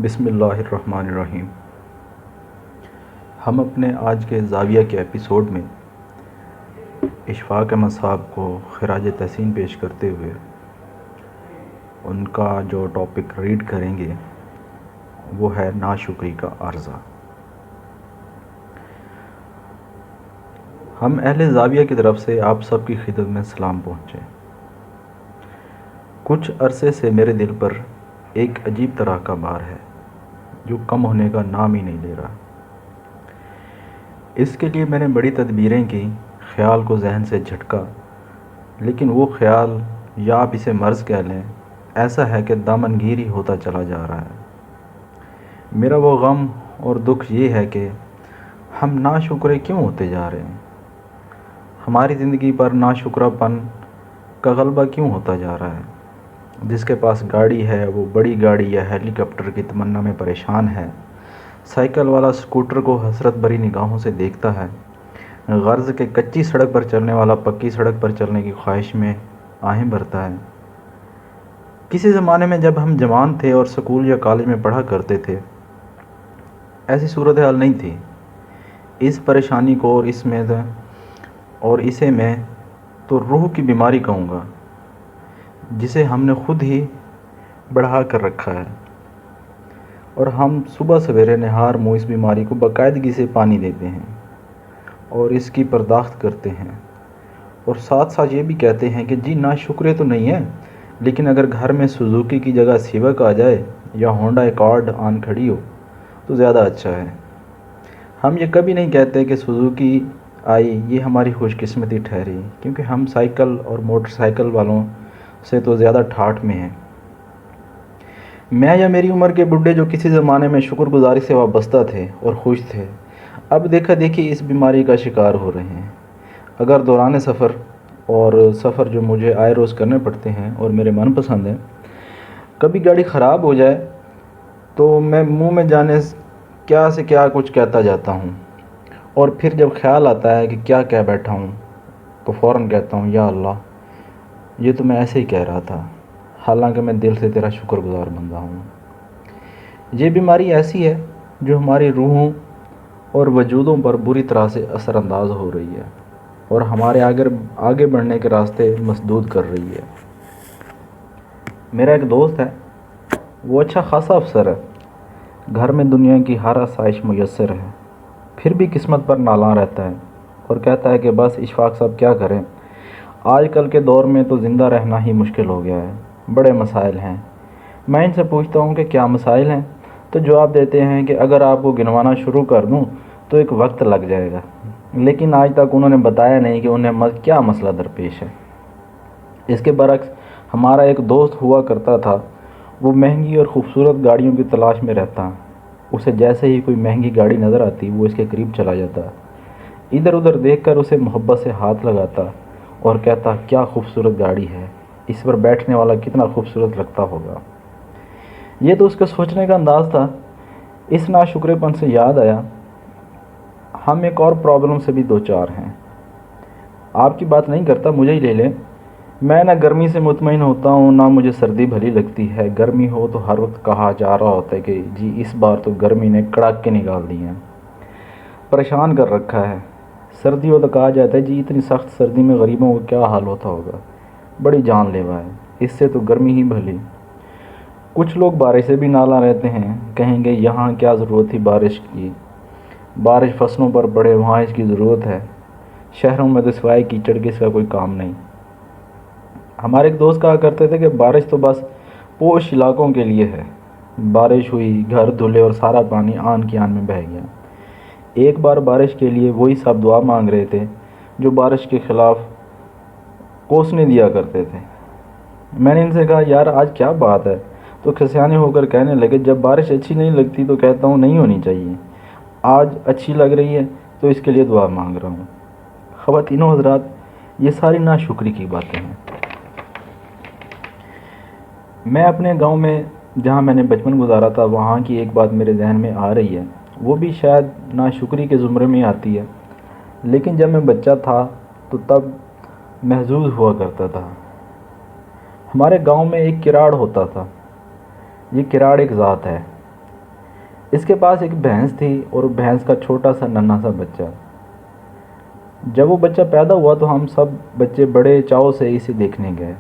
بسم اللہ الرحمن الرحیم۔ ہم اپنے آج کے زاویہ کے ایپیسوڈ میں اشفاق احمد صاحب کو خراج تحسین پیش کرتے ہوئے ان کا جو ٹاپک ریڈ کریں گے وہ ہے ناشکری کا عرضہ۔ ہم اہل زاویہ کی طرف سے آپ سب کی خدمت میں سلام پہنچے۔ کچھ عرصے سے میرے دل پر ایک عجیب طرح کا بار ہے جو کم ہونے کا نام ہی نہیں لے رہا۔ اس کے لیے میں نے بڑی تدبیریں کی، خیال کو ذہن سے جھٹکا، لیکن وہ خیال، یا آپ اسے مرض کہہ لیں، ایسا ہے کہ دامنگیر ہی ہوتا چلا جا رہا ہے۔ میرا وہ غم اور دکھ یہ ہے کہ ہم ناشکرے کیوں ہوتے جا رہے ہیں؟ ہماری زندگی پر ناشکرہ پن کا غلبہ کیوں ہوتا جا رہا ہے؟ جس کے پاس گاڑی ہے وہ بڑی گاڑی یا ہیلی کاپٹر کی تمنا میں پریشان ہے، سائیکل والا اسکوٹر کو حسرت بھری نگاہوں سے دیکھتا ہے، غرض کہ کچی سڑک پر چلنے والا پکی سڑک پر چلنے کی خواہش میں آہیں بھرتا ہے۔ کسی زمانے میں جب ہم جوان تھے اور سکول یا کالج میں پڑھا کرتے تھے، ایسی صورتحال نہیں تھی۔ اس پریشانی کو اور اسے میں تو روح کی بیماری کہوں گا، جسے ہم نے خود ہی بڑھا کر رکھا ہے، اور ہم صبح سویرے نہار منہ اس بیماری کو باقاعدگی سے پانی دیتے ہیں اور اس کی پرداخت کرتے ہیں، اور ساتھ ساتھ یہ بھی کہتے ہیں کہ جی ناشکرے تو نہیں ہے، لیکن اگر گھر میں سوزوکی کی جگہ سیوک آ جائے یا ہونڈا ایکارڈ آن کھڑی ہو تو زیادہ اچھا ہے۔ ہم یہ کبھی نہیں کہتے کہ سوزوکی آئی یہ ہماری خوش قسمتی ٹھہری، کیونکہ ہم سائیکل اور موٹر سائیکل والوں سے تو زیادہ ٹھاٹھ میں ہیں۔ میں یا میری عمر کے بڈھے جو کسی زمانے میں شکر گزاری سے وابستہ تھے اور خوش تھے، اب دیکھا دیکھی اس بیماری کا شکار ہو رہے ہیں۔ اگر دوران سفر جو مجھے آئے روز کرنے پڑتے ہیں اور میرے من پسند ہیں، کبھی گاڑی خراب ہو جائے تو میں منہ میں جانے کیا سے کیا کچھ کہتا جاتا ہوں، اور پھر جب خیال آتا ہے کہ کیا کہہ بیٹھا ہوں تو فوراً کہتا ہوں یا اللہ، یہ تو میں ایسے ہی کہہ رہا تھا، حالانکہ میں دل سے تیرا شکر گزار بندہ ہوں۔ یہ بیماری ایسی ہے جو ہماری روحوں اور وجودوں پر بری طرح سے اثر انداز ہو رہی ہے اور ہمارے آگے بڑھنے کے راستے مسدود کر رہی ہے۔ میرا ایک دوست ہے، وہ اچھا خاصا افسر ہے، گھر میں دنیا کی ہر آسائش میسر ہے، پھر بھی قسمت پر نالاں رہتا ہے اور کہتا ہے کہ بس اشفاق صاحب کیا کریں، آج کل کے دور میں تو زندہ رہنا ہی مشکل ہو گیا ہے، بڑے مسائل ہیں۔ میں ان سے پوچھتا ہوں کہ کیا مسائل ہیں، تو جواب دیتے ہیں کہ اگر آپ کو گنوانا شروع کر دوں تو ایک وقت لگ جائے گا، لیکن آج تک انہوں نے بتایا نہیں کہ انہیں کیا مسئلہ درپیش ہے۔ اس کے برعکس ہمارا ایک دوست ہوا کرتا تھا، وہ مہنگی اور خوبصورت گاڑیوں کی تلاش میں رہتا، اسے جیسے ہی کوئی مہنگی گاڑی نظر آتی وہ اس کے قریب چلا جاتا، ادھر ادھر دیکھ کر اسے محبت سے ہاتھ لگاتا اور کہتا کیا خوبصورت گاڑی ہے، اس پر بیٹھنے والا کتنا خوبصورت لگتا ہوگا۔ یہ تو اس کے سوچنے کا انداز تھا۔ اس ناشکرے پن سے یاد آیا، ہم ایک اور پرابلم سے بھی دوچار ہیں۔ آپ کی بات نہیں کرتا، مجھے ہی لے لیں۔ میں نہ گرمی سے مطمئن ہوتا ہوں، نہ مجھے سردی بھلی لگتی ہے۔ گرمی ہو تو ہر وقت کہا جا رہا ہوتا ہے کہ جی اس بار تو گرمی نے کڑاک کے نکال دی ہیں، پریشان کر رکھا ہے۔ سردی ہو تو کہا جاتا ہے جی اتنی سخت سردی میں غریبوں کو کیا حال ہوتا ہوگا، بڑی جان لیوا ہے، اس سے تو گرمی ہی بھلی۔ کچھ لوگ بارش سے بھی نالاں رہتے ہیں، کہیں گے یہاں کیا ضرورت تھی بارش کی، بارش فصلوں پر پڑے وہاں اس کی ضرورت ہے، شہروں میں تو سوائے کیچڑ کے اس کا کوئی کام نہیں۔ ہمارے ایک دوست کہا کرتے تھے کہ بارش تو بس پوش علاقوں کے لیے ہے، بارش ہوئی، گھر دھلے اور سارا پانی آن کی آن میں بہہ گیا۔ ایک بار بارش کے لیے وہی سب دعا مانگ رہے تھے جو بارش کے خلاف کوسنے دیا کرتے تھے۔ میں نے ان سے کہا یار آج کیا بات ہے، تو کھسیانے ہو کر کہنے لگے جب بارش اچھی نہیں لگتی تو کہتا ہوں نہیں ہونی چاہیے، آج اچھی لگ رہی ہے تو اس کے لیے دعا مانگ رہا ہوں۔ خواتین و حضرات، یہ ساری ناشکری کی باتیں ہیں۔ میں اپنے گاؤں میں جہاں میں نے بچپن گزارا تھا وہاں کی ایک بات میرے ذہن میں آ رہی ہے، وہ بھی شاید ناشکری کے زمرے میں آتی ہے، لیکن جب میں بچہ تھا تو تب محظوظ ہوا کرتا تھا۔ ہمارے گاؤں میں ایک کراڑ ہوتا تھا۔ یہ کراڑ ایک ذات ہے، اس کے پاس ایک بھینس تھی اور بھینس کا چھوٹا سا ننھا سا بچہ۔ جب وہ بچہ پیدا ہوا تو ہم سب بچے بڑے چاؤ سے اسے دیکھنے گئے۔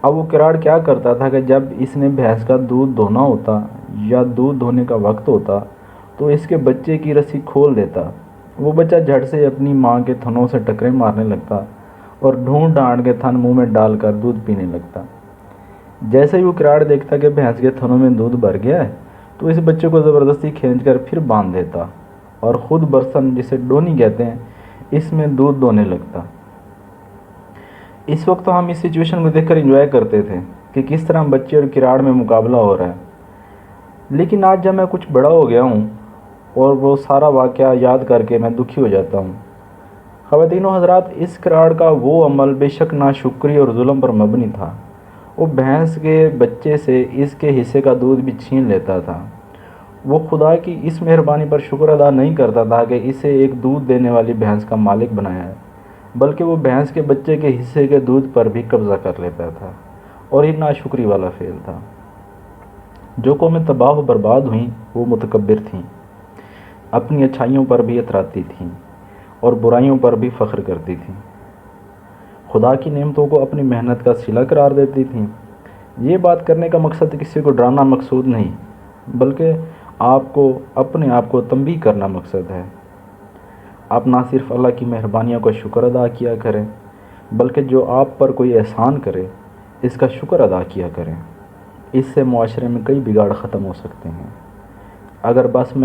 اب وہ کراڑ کیا کرتا تھا کہ جب اس نے بھینس کا دودھ دھونا ہوتا یا دودھ دھونے کا وقت ہوتا تو اس کے بچے کی رسی کھول دیتا۔ وہ بچہ جھٹ سے اپنی ماں کے تھنوں سے ٹکرے مارنے لگتا اور ڈھونڈ ڈانٹ کے تھن منہ میں ڈال کر دودھ پینے لگتا۔ جیسے ہی وہ کراڑ دیکھتا کہ بھینس کے تھنوں میں دودھ بھر گیا ہے تو اس بچے کو زبردستی کھینچ کر پھر باندھ دیتا اور خود برتن، جسے ڈونی کہتے ہیں، اس میں دودھ دونے لگتا۔ اس وقت تو ہم اس سچویشن کو دیکھ کر انجوائے کرتے تھے کہ کس طرح بچے اور کراڑ میں مقابلہ ہو رہا ہے۔ لیکن آج جب میں کچھ بڑا ہو گیا ہوں اور وہ سارا واقعہ یاد کر کے میں دکھی ہو جاتا ہوں۔ خواتین و حضرات، اس کراڑ کا وہ عمل بے شک ناشکری اور ظلم پر مبنی تھا۔ وہ بھینس کے بچے سے اس کے حصے کا دودھ بھی چھین لیتا تھا۔ وہ خدا کی اس مہربانی پر شکر ادا نہیں کرتا تھا کہ اسے ایک دودھ دینے والی بھینس کا مالک بنایا ہے، بلکہ وہ بھینس کے بچے کے حصے کے دودھ پر بھی قبضہ کر لیتا تھا، اور یہ ناشکری والا فعل تھا۔ جو قومیں تباہ و برباد ہوئیں وہ متکبر تھیں، اپنی اچھائیوں پر بھی اتراتی تھیں اور برائیوں پر بھی فخر کرتی تھیں، خدا کی نعمتوں کو اپنی محنت کا صلہ قرار دیتی تھیں۔ یہ بات کرنے کا مقصد کسی کو ڈرانا مقصود نہیں، بلکہ اپنے آپ کو تنبیہ کرنا مقصد ہے۔ آپ نہ صرف اللہ کی مہربانیوں کا شکر ادا کیا کریں، بلکہ جو آپ پر کوئی احسان کرے اس کا شکر ادا کیا کریں۔ اس سے معاشرے میں کئی بگاڑ ختم ہو سکتے ہیں۔ اگر بس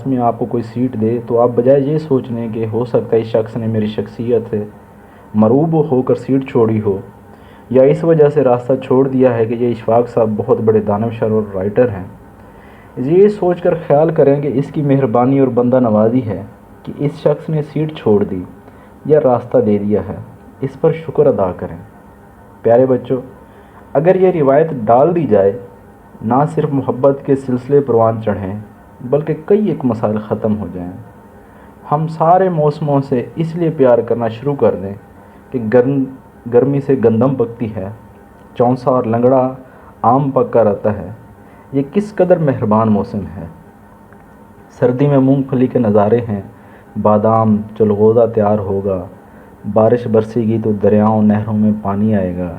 میں آپ کو کوئی سیٹ دے تو آپ بجائے یہ سوچنے کہ ہو سکتا ہے اس شخص نے میری شخصیت سے مرعوب ہو کر سیٹ چھوڑی ہو، یا اس وجہ سے راستہ چھوڑ دیا ہے کہ یہ اشفاق صاحب بہت بڑے دانشور اور رائٹر ہیں، یہ سوچ کر خیال کریں کہ اس کی مہربانی اور بندہ نوازی ہے کہ اس شخص نے سیٹ چھوڑ دی یا راستہ دے دیا ہے۔ اس پر شکر ادا کریں۔ پیارے بچوں، اگر یہ روایت ڈال دی جائے، نہ صرف محبت کے سلسلے پروان چڑھیں بلکہ کئی ایک مسائل ختم ہو جائیں۔ ہم سارے موسموں سے اس لیے پیار کرنا شروع کر دیں کہ گرمی سے گندم پکتی ہے، چونسا اور لنگڑا آم پکا رہتا ہے۔ یہ کس قدر مہربان موسم ہے۔ سردی میں مونگ پھلی کے نظارے ہیں، بادام چلغوزہ تیار ہوگا، بارش برسے گی تو دریاؤں نہروں میں پانی آئے گا،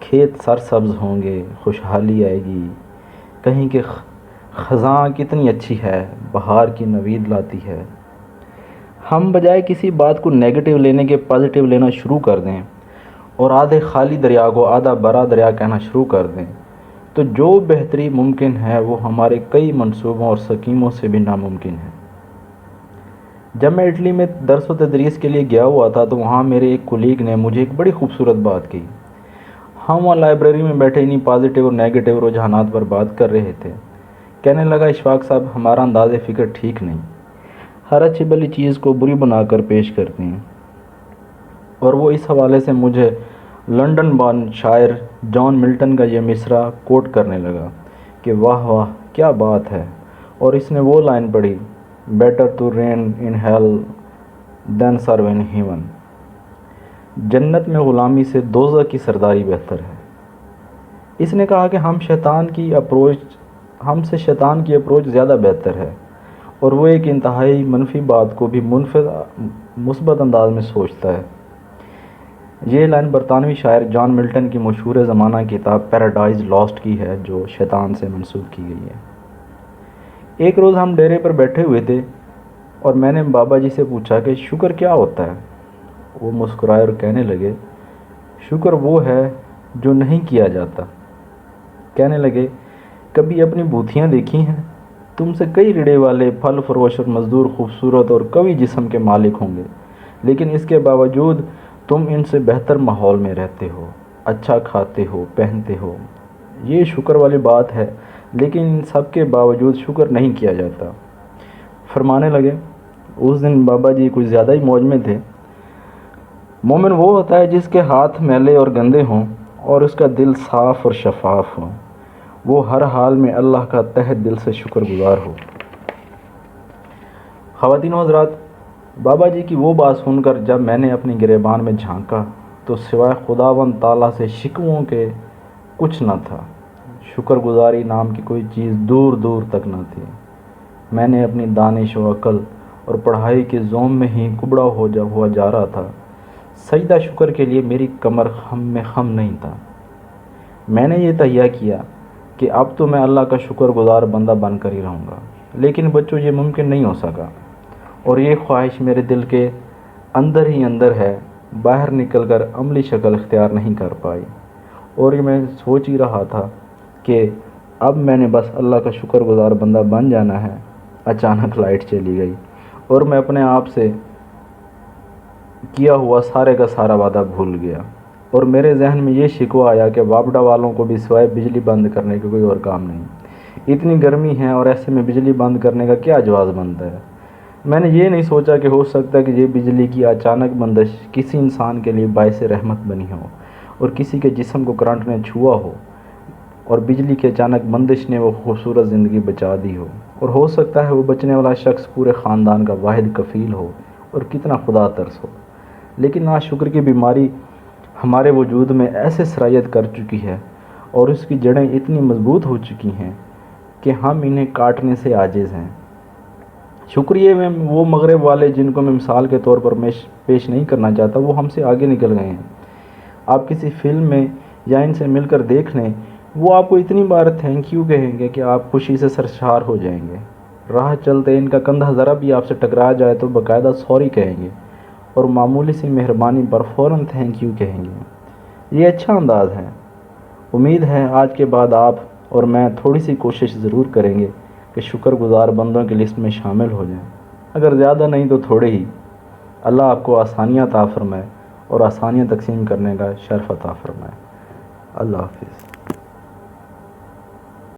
کھیت سرسبز ہوں گے، خوشحالی آئے گی، کہیں کہ خزاں کتنی اچھی ہے، بہار کی نوید لاتی ہے۔ ہم بجائے کسی بات کو نیگیٹو لینے کے پازیٹیو لینا شروع کر دیں اور آدھے خالی دریا کو آدھا بھرا دریا کہنا شروع کر دیں تو جو بہتری ممکن ہے وہ ہمارے کئی منصوبوں اور سکیموں سے بھی ناممکن ہے۔ جب میں اٹلی میں درس و تدریس کے لیے گیا ہوا تھا تو وہاں میرے ایک کولیگ نے مجھے ایک بڑی خوبصورت بات کی۔ ہم وہاں لائبریری میں بیٹھے انہیں پازیٹیو اور نیگیٹو رجحانات پر بات کر رہے تھے۔ کہنے لگا، اشفاق صاحب، ہمارا انداز فکر ٹھیک نہیں، ہر اچھی بلی چیز کو بری بنا کر پیش کرتے ہیں۔ اور وہ اس حوالے سے مجھے لنڈن بان شاعر جان ملٹن کا یہ مصرع کوٹ کرنے لگا کہ واہ واہ کیا بات ہے، اور اس نے وہ لائن پڑھی، better to reign in hell than serve in heaven, جنت میں غلامی سے دوزخ کی سرداری بہتر ہے۔ اس نے کہا کہ ہم سے شیطان کی اپروچ زیادہ بہتر ہے، اور وہ ایک انتہائی منفی بات کو بھی مثبت انداز میں سوچتا ہے۔ یہ لائن برطانوی شاعر جان ملٹن کی مشہور زمانہ کتاب پیراڈائز لاسٹ کی ہے، جو شیطان سے منسوب کی گئی ہے۔ ایک روز ہم ڈیرے پر بیٹھے ہوئے تھے اور میں نے بابا جی سے پوچھا کہ شکر کیا ہوتا ہے؟ وہ مسکرائے اور کہنے لگے، شکر وہ ہے جو نہیں کیا جاتا۔ کہنے لگے، کبھی اپنی بوتھیاں دیکھی ہیں؟ تم سے کئی ریڑے والے پھل فروش اور مزدور خوبصورت اور قوی جسم کے مالک ہوں گے، لیکن اس کے باوجود تم ان سے بہتر ماحول میں رہتے ہو، اچھا کھاتے ہو، پہنتے ہو۔ یہ شکر والی بات ہے، لیکن ان سب کے باوجود شکر نہیں کیا جاتا۔ فرمانے لگے، اس دن بابا جی کچھ زیادہ ہی موج میں تھے۔ مومن وہ ہوتا ہے جس کے ہاتھ میلے اور گندے ہوں اور اس کا دل صاف اور شفاف ہو، وہ ہر حال میں اللہ کا تہہ دل سے شکر گزار ہو۔ خواتین و حضرات، بابا جی کی وہ بات سن کر جب میں نے اپنی گریبان میں جھانکا تو سوائے خداوند تعالیٰ سے شکووں کے کچھ نہ تھا۔ شکر گزاری نام کی کوئی چیز دور دور تک نہ تھی۔ میں نے اپنی دانش و عقل اور پڑھائی کے زوم میں ہی کبڑا ہوا جا رہا تھا۔ سجدہ شکر کے لیے میری کمر خم میں خم نہیں تھا۔ میں نے یہ تہیہ کیا کہ اب تو میں اللہ کا شکر گزار بندہ بن کر ہی رہوں گا، لیکن بچوں یہ ممکن نہیں ہو سکا، اور یہ خواہش میرے دل کے اندر ہی اندر ہے، باہر نکل کر عملی شکل اختیار نہیں کر پائی۔ اور یہ میں سوچ ہی رہا تھا کہ اب میں نے بس اللہ کا شکر گزار بندہ بن جانا ہے، اچانک لائٹ چلی گئی اور میں اپنے آپ سے کیا ہوا سارے کا سارا وعدہ بھول گیا، اور میرے ذہن میں یہ شکوہ آیا کہ واپڈا والوں کو بھی سوائے بجلی بند کرنے کا کوئی اور کام نہیں، اتنی گرمی ہے اور ایسے میں بجلی بند کرنے کا کیا جواز بنتا ہے۔ میں نے یہ نہیں سوچا کہ ہو سکتا ہے کہ یہ بجلی کی اچانک بندش کسی انسان کے لیے باعث رحمت بنی ہو، اور کسی کے جسم کو کرنٹ نے چھوا ہو، اور بجلی کے اچانک بندش نے وہ خوبصورت زندگی بچا دی ہو، اور ہو سکتا ہے وہ بچنے والا شخص پورے خاندان کا واحد کفیل ہو، اور کتنا خدا ترس ہو۔ لیکن ناشکر کی بیماری ہمارے وجود میں ایسے سرایت کر چکی ہے اور اس کی جڑیں اتنی مضبوط ہو چکی ہیں کہ ہم انہیں کاٹنے سے عاجز ہیں۔ شکریہ میں وہ مغرب والے جن کو میں مثال کے طور پر پیش نہیں کرنا چاہتا، وہ ہم سے آگے نکل گئے ہیں۔ آپ کسی فلم میں یا ان سے مل کر دیکھ لیں، وہ آپ کو اتنی بار تھینک یو کہیں گے کہ آپ خوشی سے سرشار ہو جائیں گے۔ راہ چلتے ان کا کندھا ذرا بھی آپ سے ٹکرا جائے تو باقاعدہ سوری کہیں گے، اور معمولی سی مہربانی پر فوراً تھینک یو کہیں گے۔ یہ اچھا انداز ہے۔ امید ہے آج کے بعد آپ اور میں تھوڑی سی کوشش ضرور کریں گے کہ شکر گزار بندوں کی لسٹ میں شامل ہو جائیں، اگر زیادہ نہیں تو تھوڑے ہی۔ اللہ آپ کو آسانیاں عطا فرمائے اور آسانیاں تقسیم کرنے کا شرف عطا فرمائے۔ اللہ حافظ۔